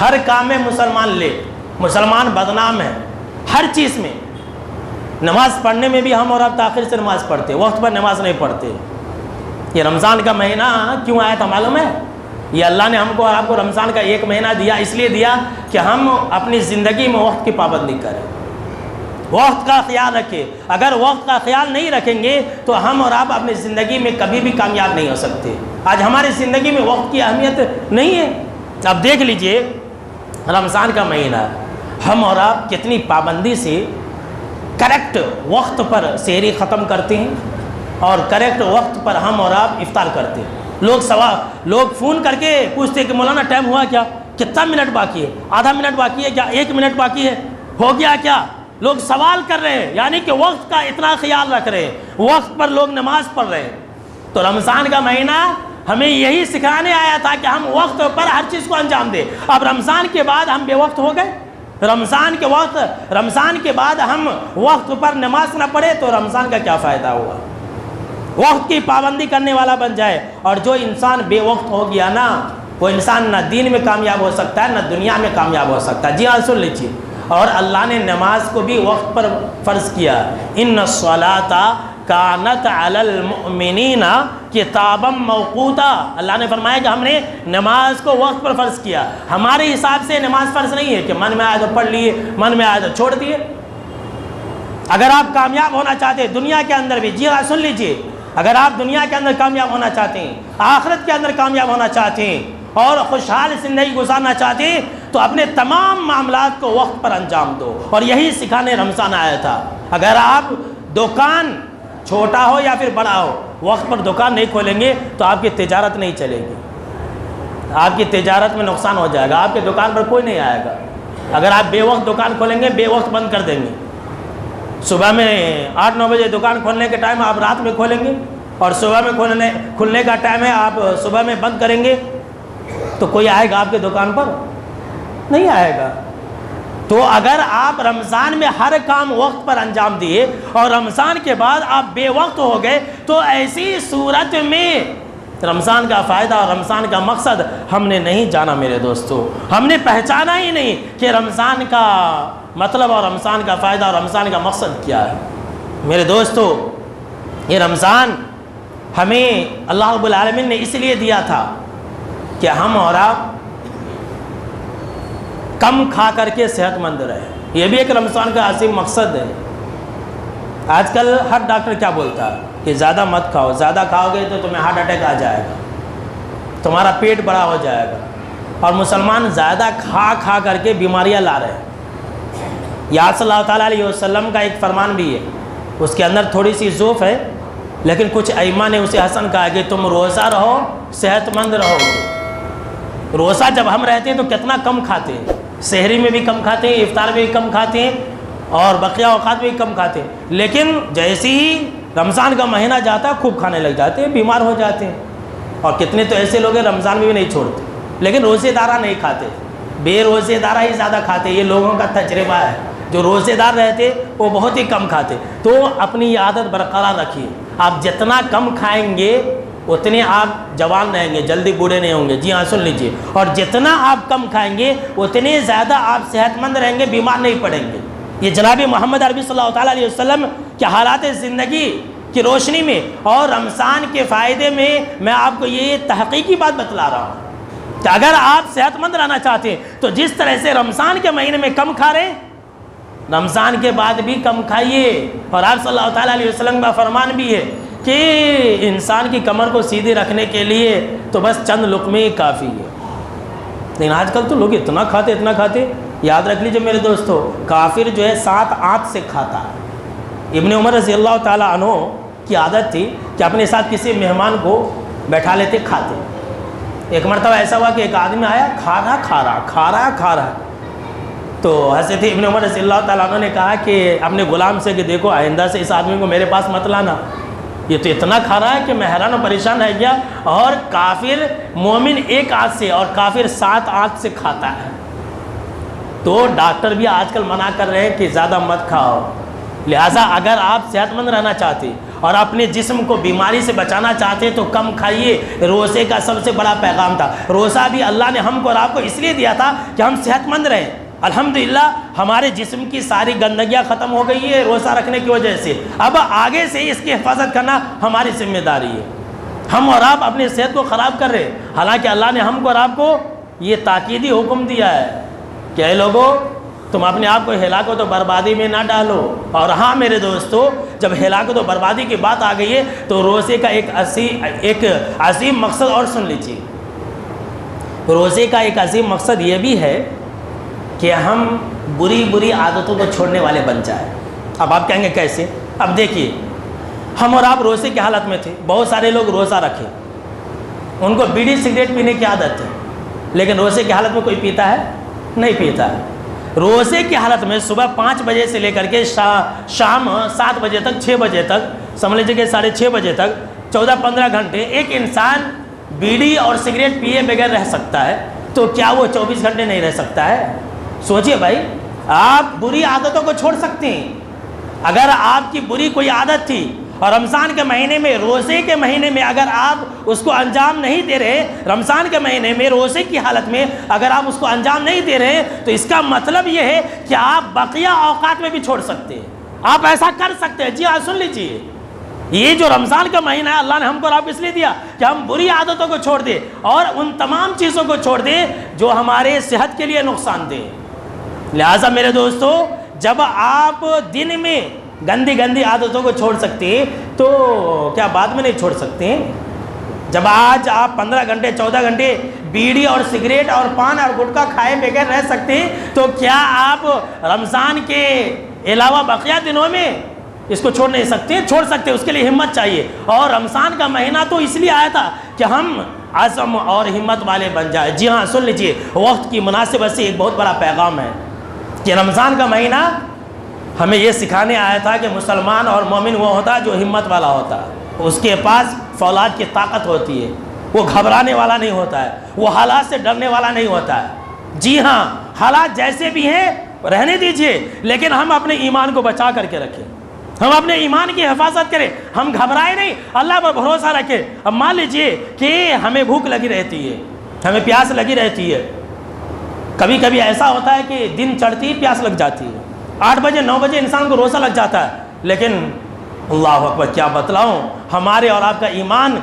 S1: ہر کام میں مسلمان لیٹ، مسلمان بدنام ہے، ہر چیز میں۔ نماز پڑھنے میں بھی ہم اور آپ تاخیر سے نماز پڑھتے، وقت پر نماز نہیں پڑھتے۔ یہ رمضان کا مہینہ کیوں آیا تھا معلوم ہے؟ یہ اللہ نے ہم کو اور آپ کو رمضان کا 1 مہینہ دیا، اس لیے دیا کہ ہم اپنی زندگی میں وقت کی پابندی کریں، وقت کا خیال رکھیں۔ اگر وقت کا خیال نہیں رکھیں گے تو ہم اور آپ اپنی زندگی میں کبھی بھی کامیاب نہیں ہو سکتے۔ آج ہماری زندگی میں وقت کی اہمیت نہیں ہے۔ اب دیکھ لیجئے، رمضان کا مہینہ ہم اور آپ کتنی پابندی سے کریکٹ وقت پر سحری ختم کرتے ہیں اور کریکٹ وقت پر ہم اور آپ افطار کرتے ہیں۔ لوگ فون کر کے پوچھتے کہ مولانا ٹائم ہوا کیا، کتنا منٹ باقی ہے، آدھا منٹ باقی ہے کیا، 1 منٹ باقی ہے، ہو گیا کیا؟ لوگ سوال کر رہے ہیں، یعنی کہ وقت کا اتنا خیال رکھ رہے ہیں، وقت پر لوگ نماز پڑھ رہے ہیں۔ تو رمضان کا مہینہ ہمیں یہی سکھانے آیا تھا کہ ہم وقت پر ہر چیز کو انجام دیں۔ اب رمضان کے بعد ہم بے وقت ہو گئے، رمضان کے بعد ہم وقت پر نماز نہ پڑھے تو رمضان کا کیا فائدہ ہوا؟ وقت کی پابندی کرنے والا بن جائے۔ اور جو انسان بے وقت ہو گیا نا، وہ انسان نہ دین میں کامیاب ہو سکتا ہے نہ دنیا میں کامیاب ہو سکتا ہے۔ جی ہاں، سن لیجیے، اور اللہ نے نماز کو بھی وقت پر فرض کیا۔ ان الصلاۃ کانت علی المؤمنین کتابا موقوتا، اللہ نے فرمایا کہ ہم نے نماز کو وقت پر فرض کیا۔ ہمارے حساب سے نماز فرض نہیں ہے کہ من میں آئے تو پڑھ لیے، من میں آئے تو چھوڑ دیے۔ اگر آپ کامیاب ہونا چاہتے ہیں دنیا کے اندر بھی، جی ہاں سن لیجیے، اگر آپ دنیا کے اندر کامیاب ہونا چاہتے ہیں، آخرت کے اندر کامیاب ہونا چاہتے ہیں اور خوشحال زندگی گزارنا چاہتے ہیں، تو اپنے تمام معاملات کو وقت پر انجام دو۔ اور یہی سکھانے رمضان آیا تھا۔ اگر آپ دکان چھوٹا ہو یا پھر بڑا ہو، وقت پر دکان نہیں کھولیں گے تو آپ کی تجارت نہیں چلے گی۔ آپ کی تجارت میں نقصان ہو جائے گا، آپ کے دکان پر کوئی نہیں آئے گا۔ اگر آپ بے وقت دکان کھولیں گے، بے وقت بند کر دیں گے، صبح میں 8-9 بجے دکان کھولنے کے ٹائم آپ رات میں کھولیں گے، اور صبح میں کھلنے کا ٹائم ہے آپ صبح میں بند کریں گے، تو کوئی آئے گا آپ کے دکان پر؟ نہیں آئے گا۔ تو اگر آپ رمضان میں ہر کام وقت پر انجام دیے اور رمضان کے بعد آپ بے وقت ہو گئے، تو ایسی صورت میں رمضان کا فائدہ اور رمضان کا مقصد ہم نے نہیں جانا میرے دوستو، ہم نے پہچانا ہی نہیں کہ رمضان کا مطلب اور رمضان کا فائدہ اور رمضان کا مقصد کیا ہے۔ میرے دوستو، یہ رمضان ہمیں اللہ رب العالمین نے اس لیے دیا تھا کہ ہم اور آپ کم کھا کر کے صحت مند رہے۔ یہ بھی ایک رمضان کا عظیم مقصد ہے۔ آج کل ہر ڈاکٹر کیا بولتا ہے کہ زیادہ مت کھاؤ، زیادہ کھاؤ گے تو تمہیں ہارٹ اٹیک آ جائے گا، تمہارا پیٹ بڑا ہو جائے گا، اور مسلمان زیادہ کھا کھا کر کے بیماریاں لا رہے ہیں۔ یا صلی اللہ تعالیٰ علیہ وسلم کا ایک فرمان بھی ہے، اس کے اندر تھوڑی سی ضعف ہے، لیکن کچھ ائمہ نے اسے حسن کہا کہ تم روزہ رہو، صحت مند رہو گے۔ روزہ جب ہم رہتے ہیں تو کتنا کم کھاتے ہیں، سحری میں بھی کم کھاتے ہیں، افطار میں بھی کم کھاتے ہیں، اور بقیہ اوقات میں بھی کم کھاتے ہیں، لیکن جیسے ہی رمضان کا مہینہ جاتا ہے خوب کھانے لگ جاتے ہیں، بیمار ہو جاتے ہیں۔ اور کتنے تو ایسے لوگ ہیں رمضان میں بھی نہیں چھوڑتے، لیکن روزے دارہ نہیں کھاتے، بے روزے دارہ ہی زیادہ کھاتے۔ یہ لوگوں کا تجربہ ہے، جو روزے دار رہتے وہ بہت ہی کم کھاتے۔ تو اپنی یہ عادت برقرار رکھیے، آپ جتنا کم کھائیں گے اتنے آپ جوان رہیں گے، جلدی بوڑھے نہیں ہوں گے۔ جی ہاں، سن لیجئے، اور جتنا آپ کم کھائیں گے اتنے زیادہ آپ صحت مند رہیں گے، بیمار نہیں پڑیں گے۔ یہ جناب محمد عربی صلی اللہ تعالیٰ علیہ وسلم کے حالات زندگی کی روشنی میں اور رمضان کے فائدے میں آپ کو یہ تحقیقی بات بتلا رہا ہوں کہ اگر آپ صحت مند رہنا چاہتے ہیں تو جس طرح سے رمضان کے مہینے میں کم کھا رہے ہیں، رمضان کے بعد بھی کم کھائیے۔ اور آپ صلی اللہ تعالیٰ علیہ وسلم کا فرمان بھی ہے کہ انسان کی کمر کو سیدھی رکھنے کے لیے تو بس چند لقمے ہی کافی ہے۔ لیکن آج کل تو لوگ اتنا کھاتے، یاد رکھ لیجئے میرے دوستو، کافر جو ہے 7 آنت سے کھاتا ہے۔ ابن عمر رضی اللہ تعالیٰ عنہ کی عادت تھی کہ اپنے ساتھ کسی مہمان کو بیٹھا لیتے، کھاتے۔ ایک مرتبہ ایسا ہوا کہ ایک آدمی آیا، کھا رہا، تو حضرت ابن عمر رضی اللہ تعالیٰ عنہ نے کہا کہ اپنے غلام سے کہ دیکھو آئندہ سے اس آدمی کو میرے پاس مت لانا، یہ تو اتنا کھا رہا ہے کہ میں حیران و پریشان رہ گیا۔ اور کافر مومن 1 آنت سے اور کافر 7 آنت سے کھاتا ہے۔ تو ڈاکٹر بھی آج کل منع کر رہے ہیں کہ زیادہ مت کھاؤ۔ لہٰذا اگر آپ صحت مند رہنا چاہتے اور اپنے جسم کو بیماری سے بچانا چاہتے تو کم کھائیے۔ روزے کا سب سے بڑا پیغام تھا۔ روزہ بھی اللہ نے ہم کو اور آپ کو اس لیے دیا تھا کہ ہم صحت مند رہیں۔ الحمدللہ ہمارے جسم کی ساری گندگیاں ختم ہو گئی ہے روزہ رکھنے کی وجہ سے۔ اب آگے سے اس کی حفاظت کرنا ہماری ذمہ داری ہے۔ ہم اور آپ اپنی صحت کو خراب کر رہے ہیں، حالانکہ اللہ نے ہم کو اور آپ کو یہ تاکیدی حکم دیا ہے کہ اے لوگوں، تم اپنے آپ کو ہلاکت و بربادی میں نہ ڈالو۔ اور ہاں میرے دوستو، جب ہلاکت و بربادی کی بات آ گئی ہے تو روزے کا ایک عظیم مقصد اور سن لیجیے۔ روزے کا ایک عظیم مقصد یہ بھی ہے کہ ہم بری عادتوں کو چھوڑنے والے بن جائیں۔ اب آپ کہیں گے کیسے؟ اب دیکھیے، ہم اور آپ روزے کی حالت میں تھے، بہت سارے لوگ روزہ رکھے، ان کو بیڑی سگریٹ پینے کی عادت ہے، لیکن روزے کی حالت میں کوئی پیتا ہے؟ نہیں پیتا ہے۔ روزے کی حالت میں صبح 5 بجے سے لے کر کے شام 7 بجے تک، 6 بجے تک، سمجھ لیجیے کہ 6:30 بجے تک 14-15 گھنٹے ایک انسان بیڑی اور سگریٹ پیے بغیر رہ سکتا ہے، تو کیا وہ 24 گھنٹے نہیں رہ سکتا ہے؟ سوچئے بھائی، آپ بری عادتوں کو چھوڑ سکتے ہیں۔ اگر آپ کی بری کوئی عادت تھی اور رمضان کے مہینے میں، روزے کے مہینے میں اگر آپ اس کو انجام نہیں دے رہے، رمضان کے مہینے میں روزے کی حالت میں اگر آپ اس کو انجام نہیں دے رہے، تو اس کا مطلب یہ ہے کہ آپ بقیہ اوقات میں بھی چھوڑ سکتے ہیں، آپ ایسا کر سکتے ہیں۔ جی ہاں، سن لیجیے، یہ جو رمضان کا مہینہ ہے اللہ نے ہم کو اور آپ اس لیے دیا کہ ہم بری عادتوں کو چھوڑ دیں اور ان تمام چیزوں کو چھوڑ دیں جو ہمارے صحت کے لیے نقصان دیں۔ لہٰذا میرے دوستو، جب آپ دن میں گندی عادتوں کو چھوڑ سکتے ہیں تو کیا بعد میں نہیں چھوڑ سکتے ہیں؟ جب آج آپ 15 گھنٹے 14 گھنٹے بیڑی اور سگریٹ اور پان اور گٹکا کھائے بغیر رہ سکتے ہیں تو کیا آپ رمضان کے علاوہ بقیہ دنوں میں اس کو چھوڑ نہیں سکتے، چھوڑ سکتے، اس کے لیے ہمت چاہیے۔ اور رمضان کا مہینہ تو اس لیے آیا تھا کہ ہم عزم اور ہمت والے بن جائے۔ جی ہاں، سن لیجئے، وقت کی مناسبت سے ایک بہت بڑا پیغام ہے کہ رمضان کا مہینہ ہمیں یہ سکھانے آیا تھا کہ مسلمان اور مومن وہ ہوتا ہے جو ہمت والا ہوتا ہے، اس کے پاس فولاد کی طاقت ہوتی ہے، وہ گھبرانے والا نہیں ہوتا ہے، وہ حالات سے ڈرنے والا نہیں ہوتا ہے۔ جی ہاں، حالات جیسے بھی ہیں رہنے دیجئے، لیکن ہم اپنے ایمان کو بچا کر کے رکھیں، ہم اپنے ایمان کی حفاظت کریں، ہم گھبرائے نہیں، اللہ پر بھروسہ رکھیں۔ اب مان لیجئے کہ ہمیں بھوک لگی رہتی ہے، ہمیں پیاس لگی رہتی ہے، کبھی کبھی ایسا ہوتا ہے کہ دن چڑھتی پیاس لگ جاتی ہے، 8 بجے 9 بجے انسان کو روزہ لگ جاتا ہے، لیکن اللہ اکبر کیا بتلاؤں، ہمارے اور آپ کا ایمان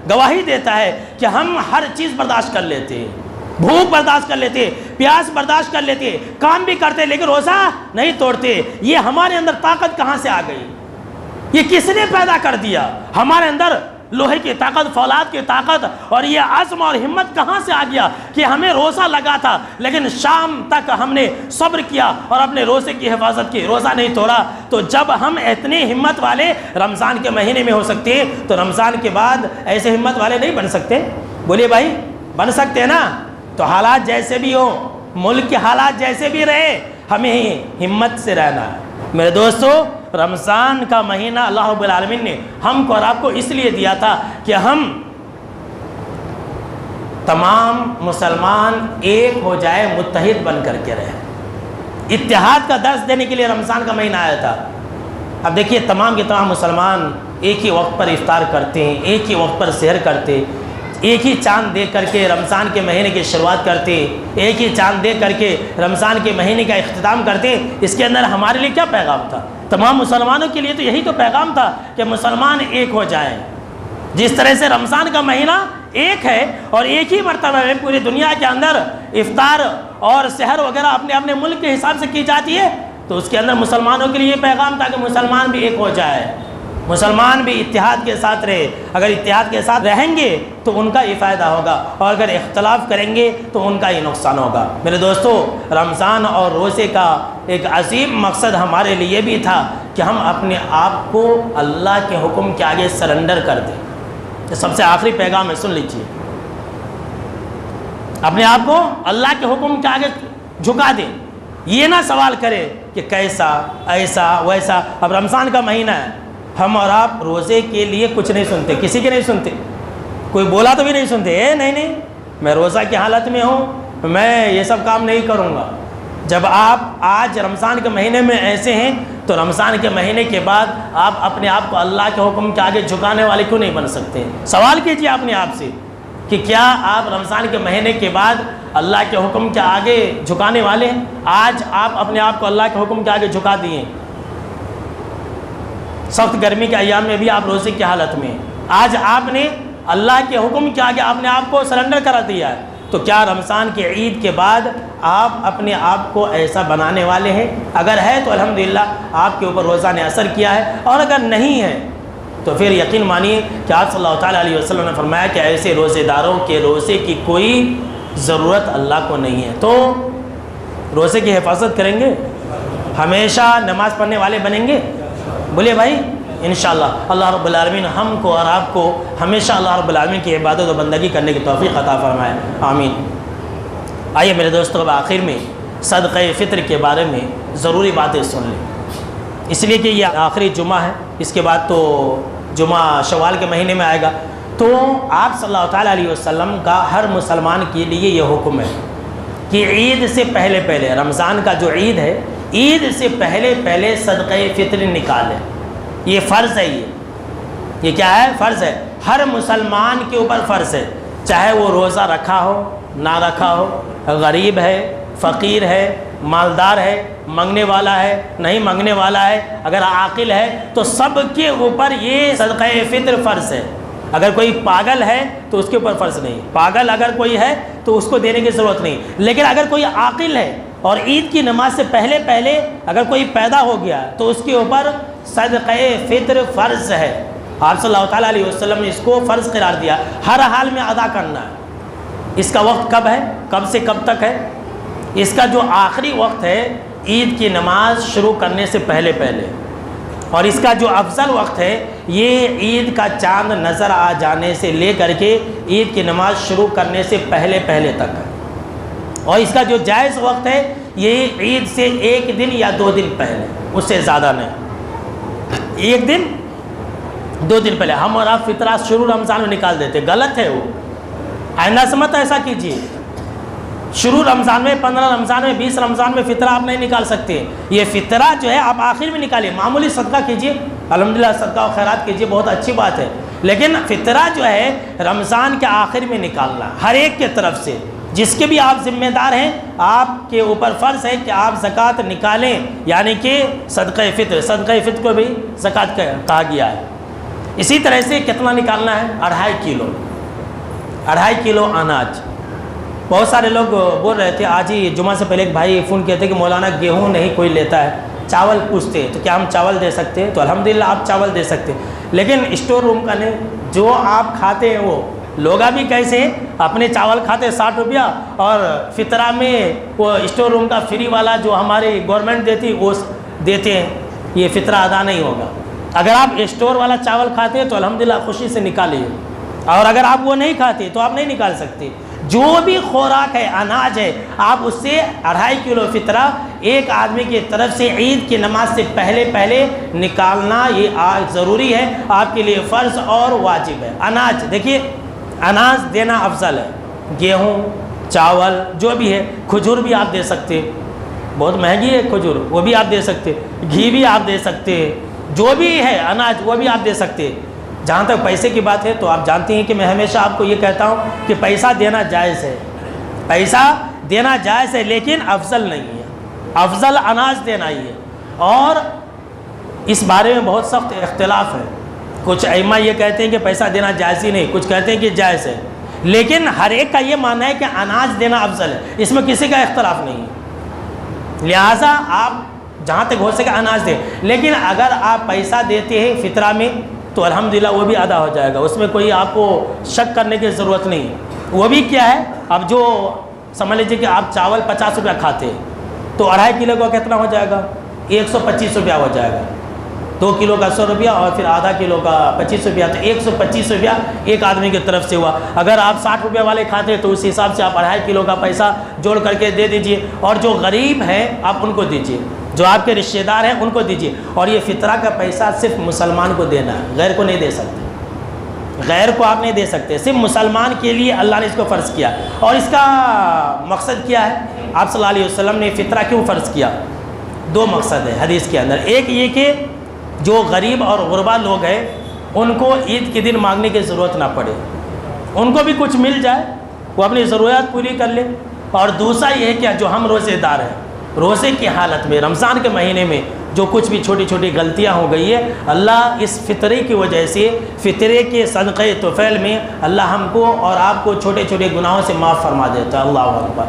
S1: گواہی دیتا ہے کہ ہم ہر چیز برداشت کر لیتے ہیں، بھوک برداشت کر لیتے، پیاس برداشت کر لیتے، کام بھی کرتے، لیکن روزہ نہیں توڑتے۔ یہ ہمارے اندر طاقت کہاں سے آ گئی؟ یہ کس نے پیدا کر دیا؟ ہمارے اندر لوہے کی طاقت، فولاد کی طاقت اور یہ عزم اور ہمت کہاں سے آ گیا کہ ہمیں روزہ لگا تھا لیکن شام تک ہم نے صبر کیا اور اپنے روزے کی حفاظت کی، روزہ نہیں توڑا۔ تو جب ہم اتنے ہمت والے رمضان کے مہینے میں ہو سکتے ہیں تو رمضان کے بعد ایسے ہمت والے نہیں بن سکتے؟ بولیے بھائی، بن سکتے ہیں نا؟ تو حالات جیسے بھی ہوں، ملک کے حالات جیسے بھی رہے، ہمیں ہمت سے رہنا ہے۔ میرے دوستو، رمضان کا مہینہ اللہ رب العالمین نے ہم کو اور آپ کو اس لیے دیا تھا کہ ہم تمام مسلمان ایک ہو جائے، متحد بن کر کے رہے۔ اتحاد کا درس دینے کے لیے رمضان کا مہینہ آیا تھا۔ اب دیکھیے، تمام کے تمام مسلمان ایک ہی وقت پر افطار کرتے ہیں، ایک ہی وقت پر سحر کرتے، ایک ہی چاند دیکھ کر کے رمضان کے مہینے کی شروعات کرتے، ایک ہی چاند دیکھ کر کے رمضان کے مہینے کا اختتام کرتے۔ اس کے اندر ہمارے لیے کیا پیغام تھا؟ تمام مسلمانوں کے لیے تو یہی تو پیغام تھا کہ مسلمان ایک ہو جائیں۔ جس طرح سے رمضان کا مہینہ ایک ہے اور ایک ہی مرتبہ میں پوری دنیا کے اندر افطار اور سحر وغیرہ اپنے اپنے ملک کے حساب سے کی جاتی ہے، تو اس کے اندر مسلمانوں کے لیے یہ پیغام تھا کہ مسلمان بھی ایک ہو جائے، مسلمان بھی اتحاد کے ساتھ رہے۔ اگر اتحاد کے ساتھ رہیں گے تو ان کا یہ فائدہ ہوگا، اور اگر اختلاف کریں گے تو ان کا یہ نقصان ہوگا۔ میرے دوستو، رمضان اور روزے کا ایک عظیم مقصد ہمارے لیے بھی تھا کہ ہم اپنے آپ کو اللہ کے حکم کے آگے سرنڈر کر دیں۔ یہ سب سے آخری پیغام ہے، سن لیجیے۔ اپنے آپ کو اللہ کے حکم کے آگے جھکا دیں، یہ نہ سوال کرے کہ کیسا، ایسا، ویسا۔ اب رمضان کا مہینہ ہے، ہم اور آپ روزے کے لیے کچھ نہیں سنتے، کسی کے نہیں سنتے، کوئی بولا تو بھی نہیں سنتے، نہیں، میں روزہ کی حالت میں ہوں، میں یہ سب کام نہیں کروں گا۔ جب آپ آج رمضان کے مہینے میں ایسے ہیں تو رمضان کے مہینے کے بعد آپ اپنے آپ کو اللہ کے حکم کے آگے جھکانے والے کیوں نہیں بن سکتے؟ سوال کیجیے اپنے آپ سے کہ کیا آپ رمضان کے مہینے کے بعد اللہ کے حکم کے آگے جھکانے والے ہیں؟ آج آپ اپنے آپ کو اللہ کے حکم کے آگے جھکا دیے، سخت گرمی کے ایام میں بھی آپ روزے کی حالت میں، آج آپ نے اللہ کے حکم کے آگے اپنے آپ کو سرنڈر کرا دیا ہے، تو کیا رمضان کی عید کے بعد آپ اپنے آپ کو ایسا بنانے والے ہیں؟ اگر ہے تو الحمدللہ آپ کے اوپر روزہ نے اثر کیا ہے، اور اگر نہیں ہے تو پھر یقین مانیے کہ آپ صلی اللہ تعالیٰ علیہ وسلم نے فرمایا کہ ایسے روزے داروں کے روزے کی کوئی ضرورت اللہ کو نہیں ہے۔ تو روزے کی حفاظت کریں گے، ہمیشہ نماز پڑھنے والے بنیں گے؟ بولیے بھائی، انشاءاللہ اللہ رب العالمین ہم کو اور آپ کو ہمیشہ اللہ رب العالمین کی عبادت و بندگی کرنے کی توفیق عطا فرمائے، آمین۔ آئیے میرے دوستوں، اب آخر میں صدقہ فطر کے بارے میں ضروری باتیں سن لیں، اس لیے کہ یہ آخری جمعہ ہے، اس کے بعد تو جمعہ شوال کے مہینے میں آئے گا۔ تو آپ صلی اللہ تعالیٰ علیہ وسلم کا ہر مسلمان کے لیے یہ حکم ہے کہ عید سے پہلے پہلے، رمضان کا جو عید ہے، عید سے پہلے پہلے صدقہ فطر نکالیں۔ یہ فرض ہے، یہ کیا ہے؟ فرض ہے، ہر مسلمان کے اوپر فرض ہے، چاہے وہ روزہ رکھا ہو نہ رکھا ہو، غریب ہے، فقیر ہے، مالدار ہے، منگنے والا ہے، نہیں منگنے والا ہے، اگر عاقل ہے، تو سب کے اوپر یہ صدقہ فطر فرض ہے۔ اگر کوئی پاگل ہے تو اس کے اوپر فرض نہیں، پاگل اگر کوئی ہے تو اس کو دینے کی ضرورت نہیں، لیکن اگر کوئی عاقل ہے اور عید کی نماز سے پہلے پہلے اگر کوئی پیدا ہو گیا تو اس کے اوپر صدقہ فطر فرض ہے۔ آپ صلی اللہ تعالیٰ علیہ وسلم نے اس کو فرض قرار دیا، ہر حال میں ادا کرنا ہے۔ اس کا وقت کب ہے؟ کب سے کب تک ہے؟ اس کا جو آخری وقت ہے عید کی نماز شروع کرنے سے پہلے پہلے، اور اس کا جو افضل وقت ہے یہ عید کا چاند نظر آ جانے سے لے کر کے عید کی نماز شروع کرنے سے پہلے تک ہے، اور اس کا جو جائز وقت ہے یہ عید سے 1 دن یا 2 دن پہلے، اس سے زیادہ نہیں، 1 دن 2 دن پہلے۔ ہم اور آپ فطرہ شروع رمضان میں نکال دیتے، غلط ہے وہ، آئندہ سے مت ایسا کیجیے۔ شروع رمضان میں، 15 رمضان میں، 20 رمضان میں فطرہ آپ نہیں نکال سکتے۔ یہ فطرہ جو ہے آپ آخر میں نکالیے، معمولی صدقہ کیجیے، الحمدللہ صدقہ و خیرات کیجیے، بہت اچھی بات ہے، لیکن فطرہ جو ہے رمضان کے آخر میں نکالنا، ہر ایک کے طرف سے، جس کے بھی آپ ذمہ دار ہیں، آپ کے اوپر فرض ہے کہ آپ زکوٰۃ نکالیں، یعنی کہ صدقہ فطر کو بھی زکوٰۃ کہا گیا ہے۔ اسی طرح سے کتنا نکالنا ہے؟ 2.5 کلو اناج۔ بہت سارے لوگ بول رہے تھے، آج ہی جمعہ سے پہلے ایک بھائی فون کہتے کہ مولانا گیہوں نہیں کوئی لیتا ہے، چاول پوچھتے، تو کیا ہم چاول دے سکتے ہیں؟ تو الحمدللہ آپ چاول دے سکتے ہیں، لیکن اسٹور روم کا نہیں، جو آپ کھاتے ہیں وہ لوگ بھی کیسے اپنے چاول کھاتے 60 روپیہ، اور فطرہ میں وہ اسٹور روم کا فری والا جو ہماری گورنمنٹ دیتی وہ دیتے ہیں، یہ فطرہ ادا نہیں ہوگا۔ اگر آپ اسٹور والا چاول کھاتے ہیں تو الحمدللہ خوشی سے نکالیے، اور اگر آپ وہ نہیں کھاتے تو آپ نہیں نکال سکتے۔ جو بھی خوراک ہے، اناج ہے، آپ اس سے 2.5 کلو فطرہ ایک آدمی کی طرف سے عید کی نماز سے پہلے نکالنا، یہ ضروری ہے، آپ کے لیے فرض اور واجب ہے۔ اناج دیکھیے، اناج دینا افضل ہے، گیہوں، چاول جو بھی ہے، کھجور بھی آپ دے سکتے، بہت مہنگی ہے کھجور، وہ بھی آپ دے سکتے، گھی بھی آپ دے سکتے، جو بھی ہے اناج وہ بھی آپ دے سکتے۔ جہاں تک پیسے کی بات ہے تو آپ جانتے ہیں کہ میں ہمیشہ آپ کو یہ کہتا ہوں کہ پیسہ دینا جائز ہے، پیسہ دینا جائز ہے، لیکن افضل نہیں ہے، افضل اناج دینا ہی ہے۔ اور اس بارے میں بہت سخت اختلاف ہے، کچھ ائمہ یہ کہتے ہیں کہ پیسہ دینا جائز ہی نہیں، کچھ کہتے ہیں کہ جائز ہے، لیکن ہر ایک کا یہ ماننا ہے کہ اناج دینا افضل ہے، اس میں کسی کا اختلاف نہیں ہے، لہٰذا آپ جہاں تک ہو سکے اناج دیں۔ لیکن اگر آپ پیسہ دیتے ہیں فطرہ میں تو الحمدللہ وہ بھی ادا ہو جائے گا، اس میں کوئی آپ کو شک کرنے کی ضرورت نہیں ہے۔ وہ بھی کیا ہے، اب جو سمجھ لیجیے کہ آپ چاول 50 روپیہ کھاتے ہیں تو 2.5 کلو کا کتنا ہو جائے گا؟ 125 روپیہ ہو جائے گا، 2 کلو کا 100 روپیہ اور پھر آدھا کلو کا 25 روپیہ، تو 125 روپیہ ایک آدمی کی طرف سے ہوا۔ اگر آپ 60 روپیہ والے کھاتے ہیں تو اس حساب سے آپ 2.5 کلو کا پیسہ جوڑ کر کے دے دیجئے، اور جو غریب ہیں آپ ان کو دیجئے، جو آپ کے رشتہ دار ہیں ان کو دیجئے۔ اور یہ فطرہ کا پیسہ صرف مسلمان کو دینا ہے، غیر کو نہیں دے سکتے، غیر کو آپ نہیں دے سکتے، صرف مسلمان کے لیے اللہ نے اس کو فرض کیا۔ اور اس کا مقصد کیا ہے؟ آپ صلی اللہ علیہ وسلم نے فطرہ کیوں فرض کیا؟ 2 مقصد ہے حدیث کے اندر، ایک یہ کہ جو غریب اور غربا لوگ ہیں ان کو عید کے دن مانگنے کی ضرورت نہ پڑے، ان کو بھی کچھ مل جائے، وہ اپنی ضروریات پوری کر لے۔ اور دوسرا یہ ہے کہ جو ہم روزے دار ہیں، روزے کی حالت میں رمضان کے مہینے میں جو کچھ بھی چھوٹی چھوٹی غلطیاں ہو گئی ہے، اللہ اس فطرے کی وجہ سے، فطرے کے صدقہ طفیل میں اللہ ہم کو اور آپ کو چھوٹے چھوٹے گناہوں سے معاف فرما دیتا ہے، اللہ اکبر۔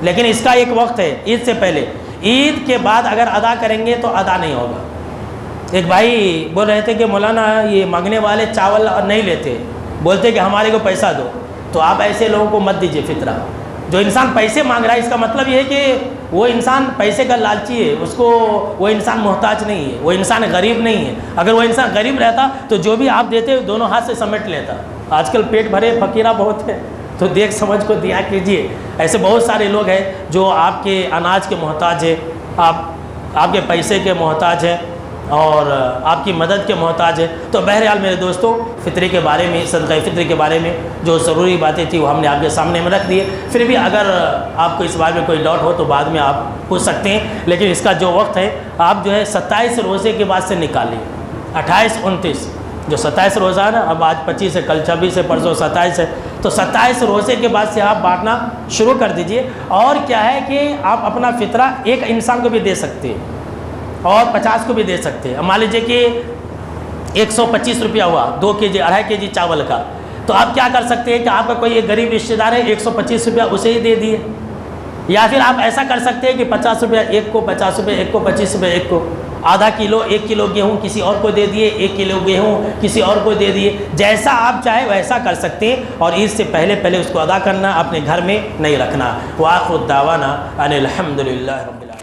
S1: لیکن اس کا ایک وقت ہے، عید سے پہلے، عید کے بعد اگر ادا کریں گے تو ادا نہیں ہوگا۔ ایک بھائی بول رہے تھے کہ مولانا یہ مانگنے والے چاول نہیں لیتے، بولتے کہ ہمارے کو پیسہ دو، تو آپ ایسے لوگوں کو مت دیجیے فطرہ۔ جو انسان پیسے مانگ رہا ہے اس کا مطلب یہ ہے کہ وہ انسان پیسے کا لالچی ہے، اس کو وہ انسان محتاج نہیں ہے، وہ انسان غریب نہیں ہے۔ اگر وہ انسان غریب رہتا تو جو بھی آپ دیتے دونوں ہاتھ سے سمیٹ لیتا۔ آج کل پیٹ بھرے فقیرہ بہت ہے، تو دیکھ سمجھ کو دیا کیجیے۔ ایسے بہت سارے لوگ ہیں جو آپ کے اناج کے محتاج ہیں، آپ کے پیسے کے محتاج ہیں اور آپ کی مدد کے محتاج ہے۔ تو بہرحال میرے دوستوں، فطرے کے بارے میں، صدقہ فطر کے بارے میں جو ضروری باتیں تھیں وہ ہم نے آپ کے سامنے میں رکھ دیے۔ پھر بھی اگر آپ کو اس بارے میں کوئی ڈاؤٹ ہو تو بعد میں آپ پوچھ سکتے ہیں، لیکن اس کا جو وقت ہے آپ جو ہے 27 روزے کے بعد سے نکالیں، 28 29 جو 27 روزہ ہے نا، اب آج 25 ہے، کل 26 ہے، پرسوں 27 ہے، تو 27 روزے کے بعد سے آپ بانٹنا شروع کر دیجئے۔ اور کیا ہے کہ آپ اپنا فطرہ ایک انسان کو بھی دے سکتے ہیں اور 50 کو بھی دے سکتے ہیں۔ مان لیجیے کہ 125 روپیہ ہوا 2 کے جی 2.5 کے جی چاول کا، تو آپ کیا کر سکتے ہیں کہ آپ کا کوئی ایک غریب رشتہ دار ہے، 125 روپیہ اسے ہی دے دیے، یا پھر آپ ایسا کر سکتے ہیں کہ 50 روپیہ ایک کو، 50 روپیہ ایک کو، 25 روپیہ ایک کو، آدھا کلو 1 کلو گیہوں کسی اور کو دے دیے، 1 کلو گیہوں کسی اور کو دے دیے، جیسا آپ چاہے ویسا کر سکتے ہیں۔ اور عید سے پہلے اس کو ادا کرنا، اپنے گھر میں نہیں رکھنا۔ وآخر دعوانا ان الحمدللہ رب العالمین۔